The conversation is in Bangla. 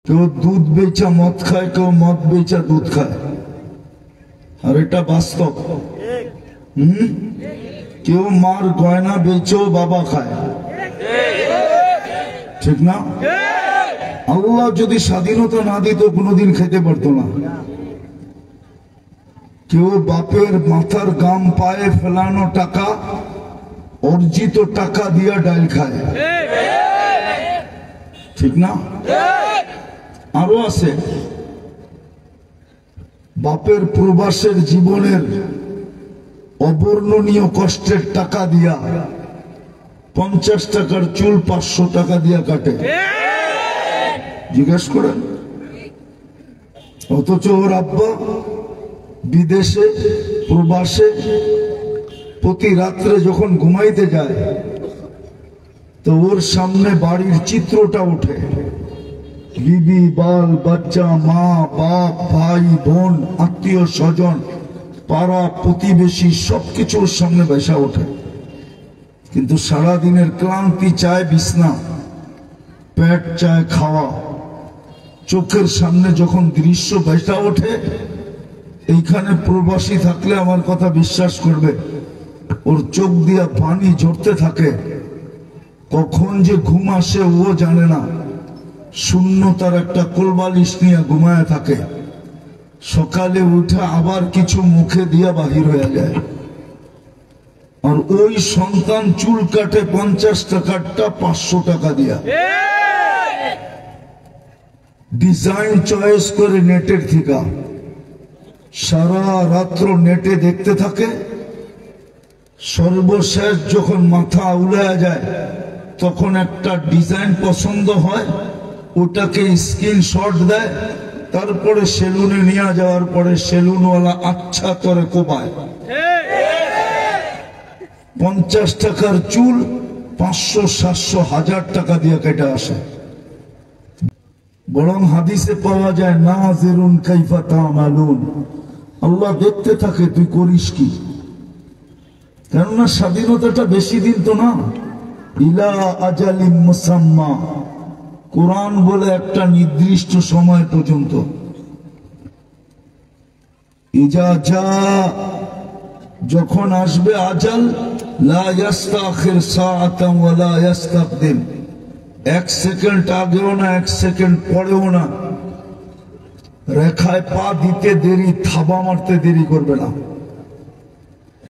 কেউ দুধ বেচা মদ খায়, কেউ মদ বেচা দুধ খায়, আর এটা বাস্তব। কেউ মার গয়না বেচেও বাবা খায়, ঠিক না? আল্লাহ যদি স্বাধীনতা না দিত কোনোদিন খেতে পারতো না। কেউ বাপের মাথার গাম পায়ে ফেলানো টাকা, অর্জিত টাকা দিয়া ডাল খায়, ঠিক না? আরো আছে, বাপের প্রবাসের জীবনের অবর্ণনীয় কষ্টের টাকা দিয়া 50 টাকার চুল 500 টাকা দিয়া কাটে, জিজ্ঞেস করেন। অথচ ওর আব্বা বিদেশে প্রবাসে প্রতি রাত্রে যখন ঘুমাইতে যায় তো ওর সামনে বাড়ির চিত্রটা ওঠে, বিবি, বাল বাচ্চা, মা বাপ, ভাই বোন, আত্মীয় স্বজন, পাড়া প্রতিবেশী সবকিছুর সামনে বেসা ওঠে। কিন্তু সারাদিনের ক্লান্তি চায় বিছনা, পেট চায় খাওয়া। চোখের সামনে যখন দৃশ্য বেসা ওঠে, এইখানে প্রবাসী থাকলে আমার কথা বিশ্বাস করবে, ওর চোখ দিয়া পানি ঝরতে থাকে। কখন যে ঘুম আসে ও জানে না। শূন্যতার একটা কোলবালিশ নিয়ে ঘুমায় থাকে। সকালে উঠে আবার কিছু মুখে দিয়া বাহির হয়ে যায়। আর ওই সন্তান চুল কাটে 50 টাকারটা 500 টাকা দিয়া, ডিজাইন চয়েস করে নেটের থেকে। সারা রাত্র নেটে দেখতে থাকে। সর্বশেষ যখন মাথা উড়ায় যায় তখন একটা ডিজাইন পছন্দ হয়, ওটাকে স্ক্রিনশট দেয়। তারপরে সেলুনে নিয়ে যাওয়ার পরে সেলুনওয়ালা আচ্ছা করে কোপায়। 50 টাকার চুল 500, 700, 1000 টাকা দিয়ে কেটে আসে। বরং হাদিসে পাওয়া যায়, নাজিরুন কাইফা তা'মালুন, আল্লাহ দেখতে থাকে তুই করিস কি। কেননা স্বাধীনতাটা বেশি দিন তো না। ইলা আজালিম মুসাম্মা, কোরআন বলে একটা নির্দিষ্ট সময় পর্যন্ত। ইজা যা, যখন আসবে আজাল, লা ইস্তাখির সাআতান ওয়া লা ইস্তাকদিম, 1 সেকেন্ড আগেও না 1 সেকেন্ড পরেও না। রেখায় পা দিতে দেরি, থাবা মারতে দেরি করবে না।